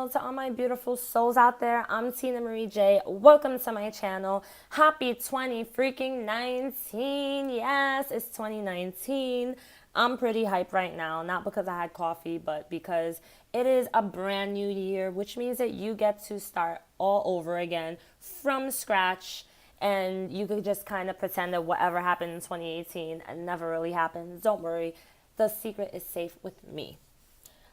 to all my beautiful souls out there. I'm Tina Marie J. Welcome to my channel. Happy 2019. Yes, it's 2019. I'm pretty hyped right now, not because I had coffee, but because it is a brand new year, which means that you get to start all over again from scratch. And you could just kind of pretend that whatever happened in 2018 never really happened. Don't worry, the secret is safe with me.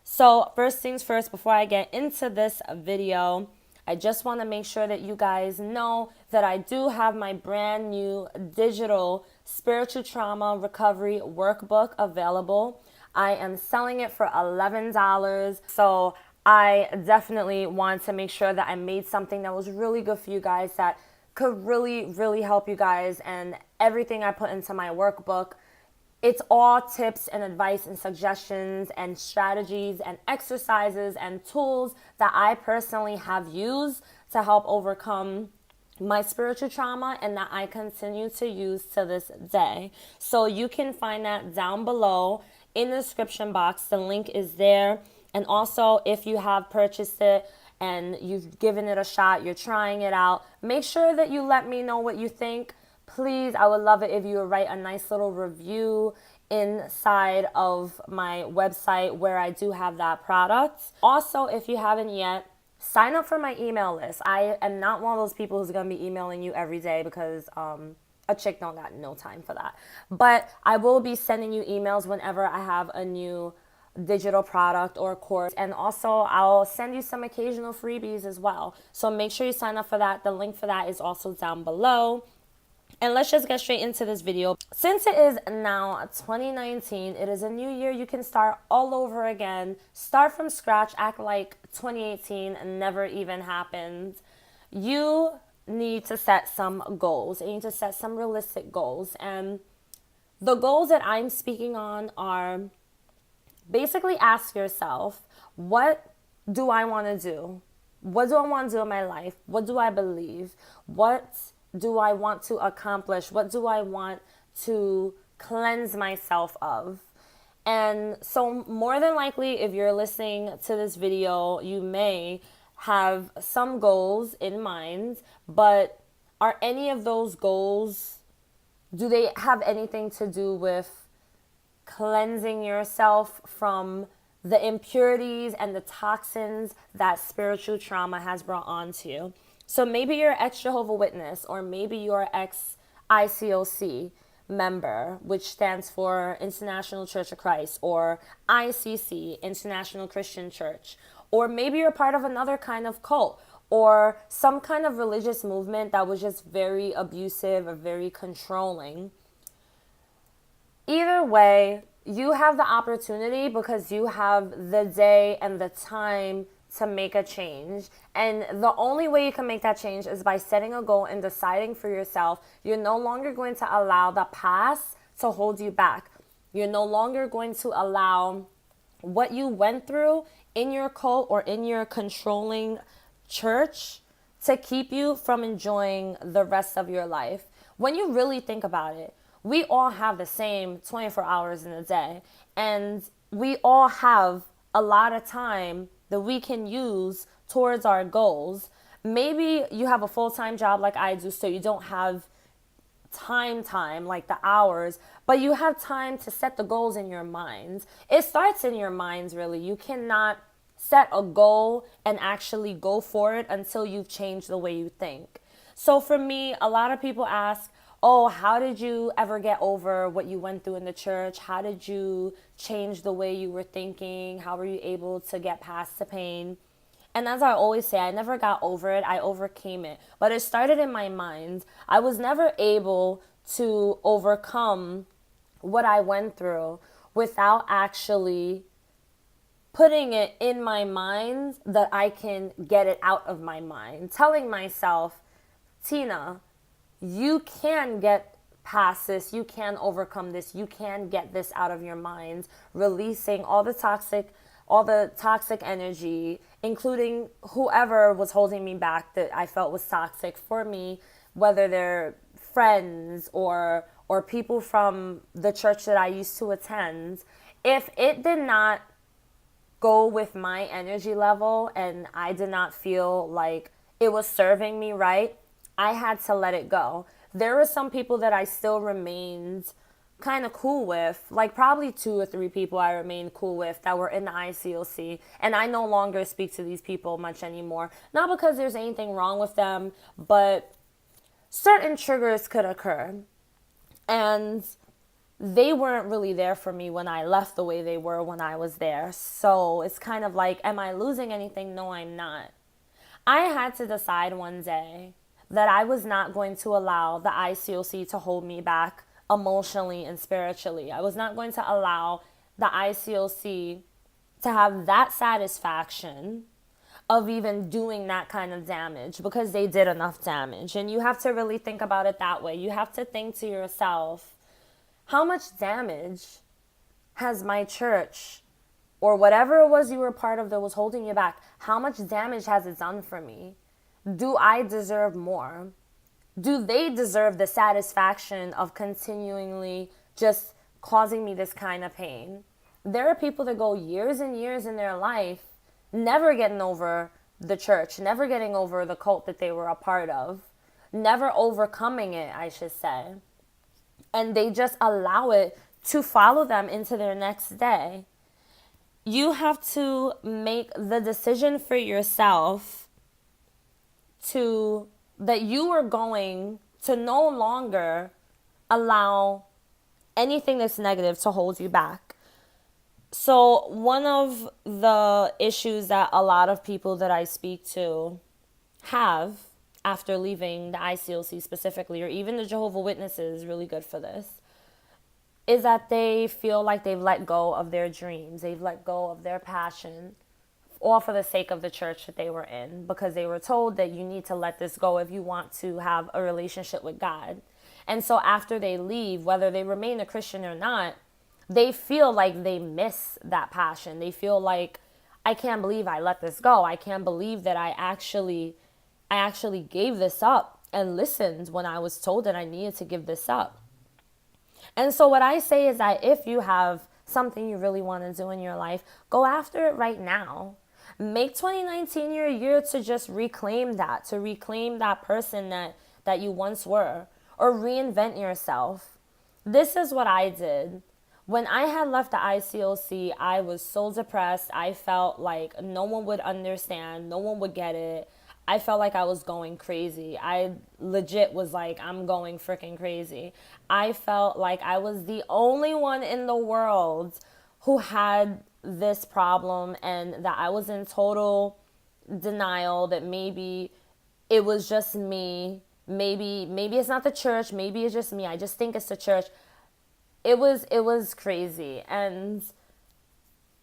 So first things first, before I get into this video, I just want to make sure that you guys know that I do have my brand new digital spiritual trauma recovery workbook available. I am selling it for $11. So I definitely want to make sure that I made something that was really good for you guys, that could really help you guys. And everything I put into my workbook, it's all tips and advice and suggestions and strategies and exercises and tools that I personally have used to help overcome my spiritual trauma and that I continue to use to this day. So you can find that down below in the description box. The link is there. And also, if you have purchased it and you've given it a shot, you're trying it out, make sure that you let me know what you think. Please, I would love it if you would write a nice little review inside of my website where I do have that product. Also, if you haven't yet, sign up for my email list. I am not one of those people who's going to be emailing you every day because a chick don't got no time for that. But I will be sending you emails whenever I have a new digital product or course, and also I'll send you some occasional freebies as well. So make sure you sign up for that. The link for that is also down below. And let's just get straight into this video. Since it is now 2019, it is a new year. You can start all over again, start from scratch, act like 2018 never even happened. You need to set some goals. You need to set some realistic goals. And the goals that I'm speaking on are basically ask yourself, what do I want to do? What do I want to do in my life? What do I believe? What do I want to accomplish? What do I want to cleanse myself of? And so more than likely, if you're listening to this video, you may have some goals in mind, but are any of those goals, do they have anything to do with cleansing yourself from the impurities and the toxins that spiritual trauma has brought onto you? So maybe you're an ex-Jehovah's Witness, or maybe you're ex-ICOC member, which stands for International Church of Christ, or ICC, International Christian Church. Or maybe you're part of another kind of cult, or some kind of religious movement that was just very abusive or very controlling. Either way, you have the opportunity because you have the day and the time to make a change. And the only way you can make that change is by setting a goal and deciding for yourself. You're no longer going to allow the past to hold you back. You're no longer going to allow what you went through in your cult or in your controlling church to keep you from enjoying the rest of your life. When you really think about it, we all have the same 24 hours in a day, and we all have a lot of time that we can use towards our goals. Maybe you have a full-time job like I do, so you don't have time like the hours, but you have time to set the goals in your minds. It starts in your minds, really. You cannot set a goal and actually go for it until you've changed the way you think. So for me, a lot of people ask, oh, how did you ever get over what you went through in the church? How did you change the way you were thinking? How were you able to get past the pain? And as I always say, I never got over it. I overcame it. But it started in my mind. I was never able to overcome what I went through without actually putting it in my mind that I can get it out of my mind. Telling myself, Tina, you can get past this. You can overcome this. You can get this out of your mind. Releasing all the toxic energy, including whoever was holding me back that I felt was toxic for me, whether they're friends or people from the church that I used to attend. If it did not go with my energy level and I did not feel like it was serving me right, I had to let it go. There were some people that I still remained kind of cool with, like probably 2 or 3 people I remained cool with that were in the ICOC, and I no longer speak to these people much anymore. Not because there's anything wrong with them, but certain triggers could occur. And they weren't really there for me when I left the way they were when I was there. So it's kind of like, am I losing anything? No, I'm not. I had to decide one day that I was not going to allow the ICOC to hold me back emotionally and spiritually. I was not going to allow the ICOC to have that satisfaction of even doing that kind of damage, because they did enough damage. And you have to really think about it that way. You have to think to yourself, how much damage has my church or whatever it was you were part of that was holding you back, how much damage has it done for me? Do I deserve more? Do they deserve the satisfaction of continually just causing me this kind of pain? There are people that go years and years in their life never getting over the church, never getting over the cult that they were a part of, never overcoming it, I should say. And they just allow it to follow them into their next day. You have to make the decision for yourself that you are going to no longer allow anything that's negative to hold you back. So one of the issues that a lot of people that I speak to have after leaving the ICOC specifically, or even the Jehovah's Witnesses, really good for this, is that they feel like they've let go of their dreams. They've let go of their passion, all for the sake of the church that they were in, because they were told that you need to let this go if you want to have a relationship with God. And so after they leave, whether they remain a Christian or not, they feel like they miss that passion. They feel like, I can't believe I let this go. I can't believe that I actually gave this up and listened when I was told that I needed to give this up. And so what I say is that if you have something you really want to do in your life, go after it right now. Make 2019 your year to just reclaim that, to reclaim that person that you once were, or reinvent yourself. This is what I did. When I had left the ICOC, I was so depressed. I felt like no one would understand, no one would get it. I felt like I was going crazy. I legit was like, I'm going freaking crazy. I felt like I was the only one in the world who had this problem, and that I was in total denial that maybe it was just me. Maybe it's not the church. Maybe it's just me. I just think it's the church. It was crazy. And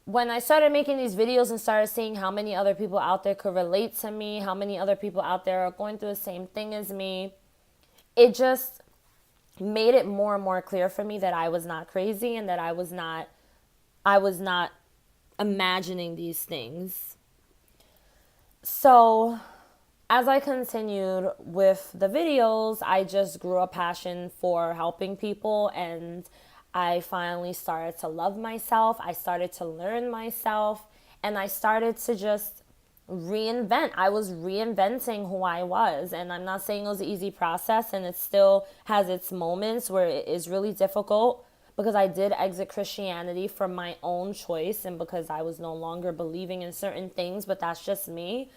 when I started making these videos and started seeing how many other people out there could relate to me, how many other people out there are going through the same thing as me, it just made it more and more clear for me that I was not crazy, and that I was not imagining these things. So as I continued with the videos, I just grew a passion for helping people, and I finally started to love myself. I started to learn myself, and I started to just reinvent. I was reinventing who I was, and I'm not saying it was an easy process, and it still has its moments where it is really difficult, because I did exit Christianity for my own choice and because I was no longer believing in certain things, but that's just me.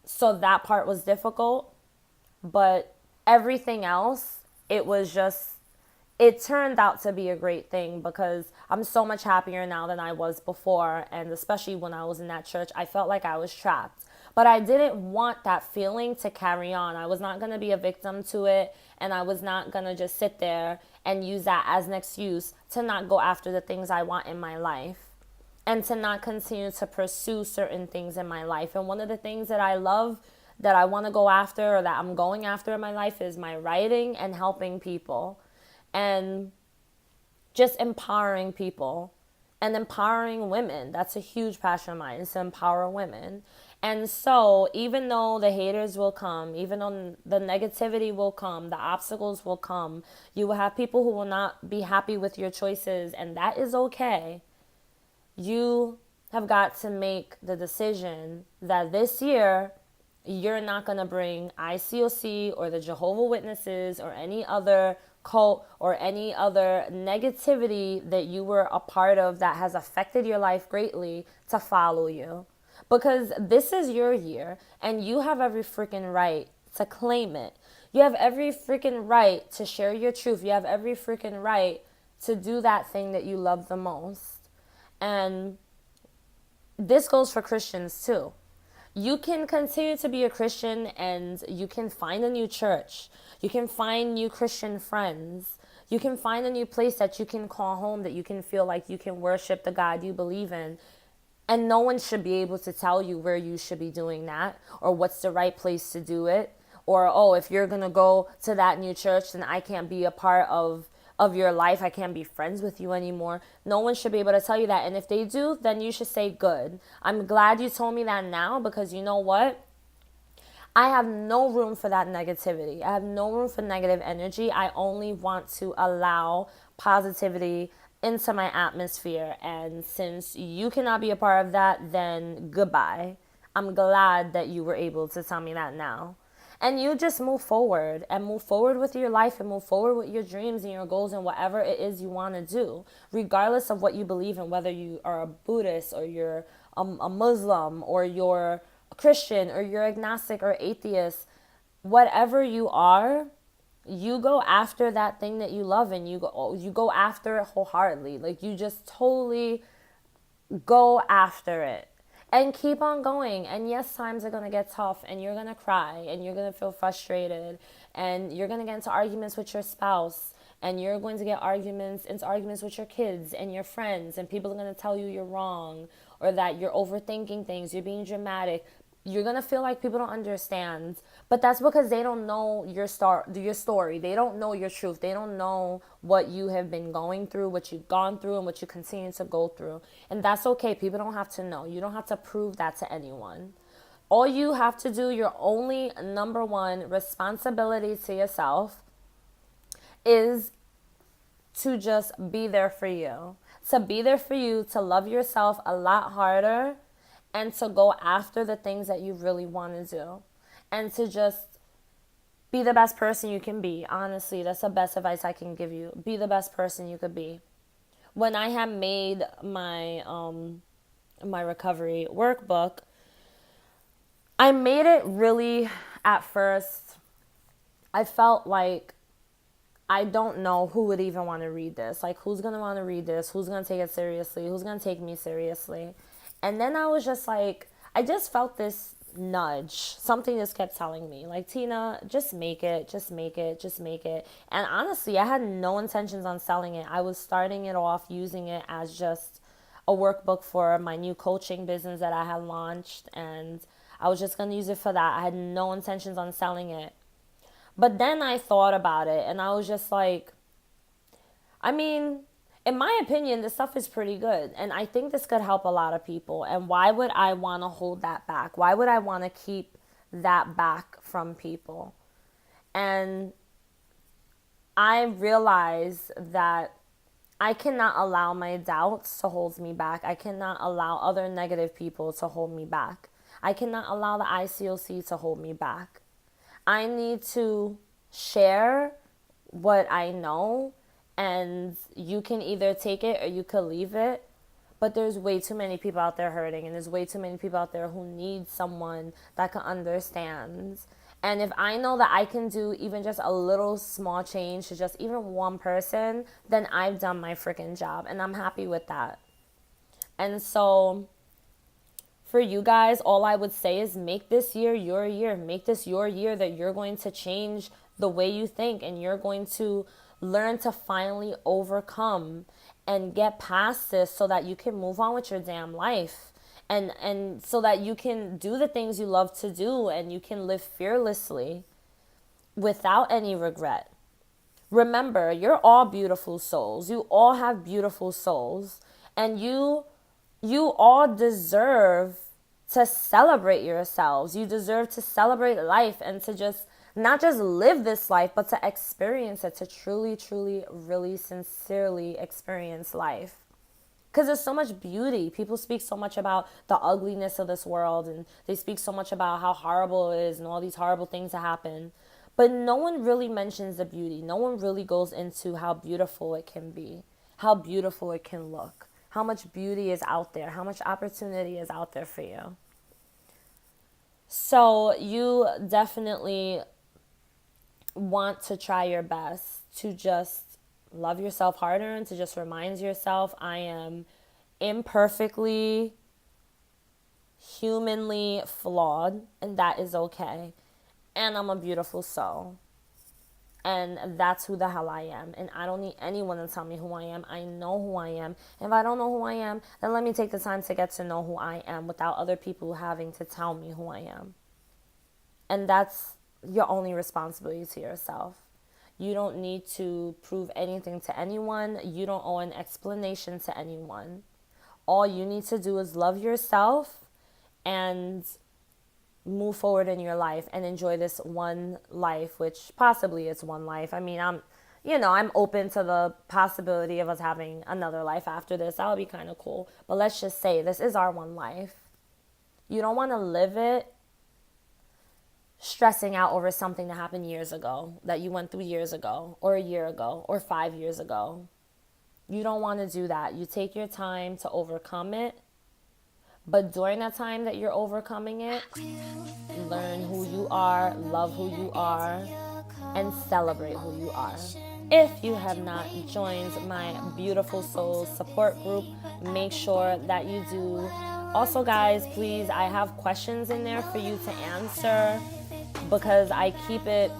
So that part was difficult, but everything else, it turned out to be a great thing, because I'm so much happier now than I was before. And especially when I was in that church, I felt like I was trapped. But I didn't want that feeling to carry on. I was not going to be a victim to it, and I was not going to just sit there and use that as an excuse to not go after the things I want in my life, and to not continue to pursue certain things in my life. And one of the things that I love, that I want to go after, or that I'm going after in my life, is my writing and helping people, and just empowering people and empowering women. That's a huge passion of mine, is to empower women. And so even though the haters will come, even though the negativity will come, the obstacles will come, you will have people who will not be happy with your choices, and that is okay. You have got to make the decision that this year you're not going to bring ICOC or the Jehovah Witnesses or any other cult or any other negativity that you were a part of that has affected your life greatly to follow you. Because this is your year and you have every freaking right to claim it. You have every freaking right to share your truth. You have every freaking right to do that thing that you love the most. And this goes for Christians too. You can continue to be a Christian and you can find a new church. You can find new Christian friends. You can find a new place that you can call home, that you can feel like you can worship the God you believe in. And no one should be able to tell you where you should be doing that or what's the right place to do it. Or, oh, if you're going to go to that new church, then I can't be a part of your life. I can't be friends with you anymore. No one should be able to tell you that. And if they do, then you should say, good. I'm glad you told me that now, because you know what? I have no room for that negativity. I have no room for negative energy. I only want to allow positivity into my atmosphere. And since you cannot be a part of that, then goodbye. I'm glad that you were able to tell me that now. And you just move forward with your life and move forward with your dreams and your goals and whatever it is you want to do, regardless of what you believe in, whether you are a Buddhist or you're a Muslim or you're a Christian or you're agnostic or atheist. Whatever you are, you go after that thing that you love and you go after it wholeheartedly. Like, you just totally go after it. And keep on going. And yes, times are going to get tough and you're going to cry and you're going to feel frustrated and you're going to get into arguments with your spouse and you're going to get into arguments with your kids and your friends, and people are going to tell you you're wrong or that you're overthinking things, you're being dramatic. You're going to feel like people don't understand, but that's because they don't know your story. They don't know your truth. They don't know what you have been going through, what you've gone through, and what you continue to go through. And that's okay. People don't have to know. You don't have to prove that to anyone. All you have to do, your only number one responsibility to yourself is to just be there for you. To be there for you, to love yourself a lot harder, and to go after the things that you really want to do. And to just be the best person you can be. Honestly, that's the best advice I can give you. Be the best person you could be. When I had made my my recovery workbook, I made it really, at first, I felt like I don't know who would even want to read this. Like, who's going to want to read this? Who's going to take it seriously? Who's going to take me seriously? And then I was just like, I just felt this nudge. Something just kept telling me, like, Tina, just make it, just make it, just make it. And honestly, I had no intentions on selling it. I was starting it off using it as just a workbook for my new coaching business that I had launched. And I was just going to use it for that. I had no intentions on selling it. But then I thought about it and I was just like, I mean, in my opinion, this stuff is pretty good. And I think this could help a lot of people. And why would I want to hold that back? Why would I want to keep that back from people? And I realized that I cannot allow my doubts to hold me back. I cannot allow other negative people to hold me back. I cannot allow the ICOC to hold me back. I need to share what I know, and you can either take it or you could leave it. But there's way too many people out there hurting, and there's way too many people out there who need someone that can understand. And if I know that I can do even just a little small change to just even one person, then I've done my freaking job, and I'm happy with that. And so for you guys, all I would say is make this year your year. Make this your year that you're going to change the way you think, and you're going to learn to finally overcome and get past this so that you can move on with your damn life, and so that you can do the things you love to do, and you can live fearlessly without any regret. Remember, you're all beautiful souls. You all have beautiful souls, and you all deserve to celebrate yourselves. You deserve to celebrate life and to just not just live this life, but to experience it, to truly, truly, really sincerely experience life. Because there's so much beauty. People speak so much about the ugliness of this world, and they speak so much about how horrible it is and all these horrible things that happen. But no one really mentions the beauty. No one really goes into how beautiful it can be, how beautiful it can look, how much beauty is out there, how much opportunity is out there for you. So you definitely want to try your best to just love yourself harder and to just remind yourself, I am imperfectly, humanly flawed, and that is okay. And I'm a beautiful soul. And that's who the hell I am. And I don't need anyone to tell me who I am. I know who I am. If I don't know who I am, then let me take the time to get to know who I am without other people having to tell me who I am. And that's your only responsibility to yourself. You don't need to prove anything to anyone. You don't owe an explanation to anyone. All you need to do is love yourself and move forward in your life and enjoy this one life, which possibly it's one life. I mean, I'm open to the possibility of us having another life after this. That would be kind of cool. But let's just say this is our one life. You don't want to live it stressing out over something that happened years ago, that you went through years ago, or a year ago, or 5 years ago. You don't want to do that. You take your time to overcome it. But during that time that you're overcoming it, learn who you are, love who you are, and celebrate who you are. If you have not joined my Beautiful Souls support group, make sure that you do. Also, guys, please, I have questions in there for you to answer because I keep it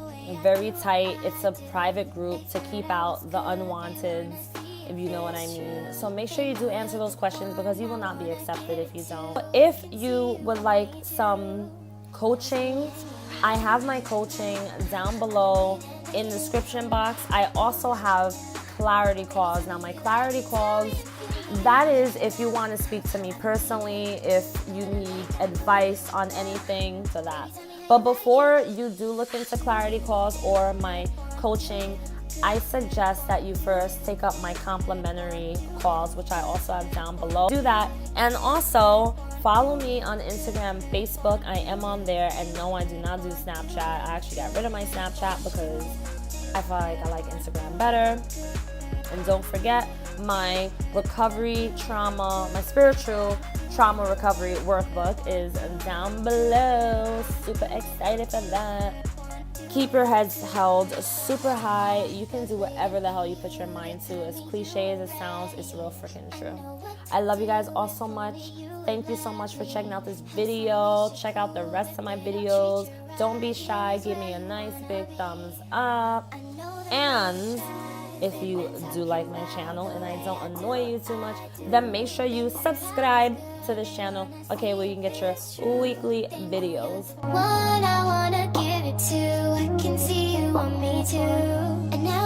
very tight. It's a private group to keep out the unwanted, if you know what I mean. So make sure you do answer those questions because you will not be accepted if you don't. If you would like some coaching, I have my coaching down below in the description box. I also have clarity calls. Now, my clarity calls, that is if you want to speak to me personally, if you need advice on anything, for that. But before you do look into clarity calls or my coaching, I suggest that you first take up my complimentary calls, which I also have down below. Do that. And also follow me on Instagram, Facebook. I am on there. And no, I do not do Snapchat. I actually got rid of my Snapchat because I feel like I like Instagram better. And don't forget my recovery trauma, my spiritual trauma recovery workbook is down below. Super excited for that. Keep your heads held super high. You can do whatever the hell you put your mind to. As cliche as it sounds, it's real freaking true. I love you guys all so much. Thank you so much for checking out this video. Check out the rest of my videos. Don't be shy. Give me a nice big thumbs up. And if you do like my channel and I don't annoy you too much, then make sure you subscribe to this channel, okay, where you can get your weekly videos. One I wanna give it to, I can see you want me to, and now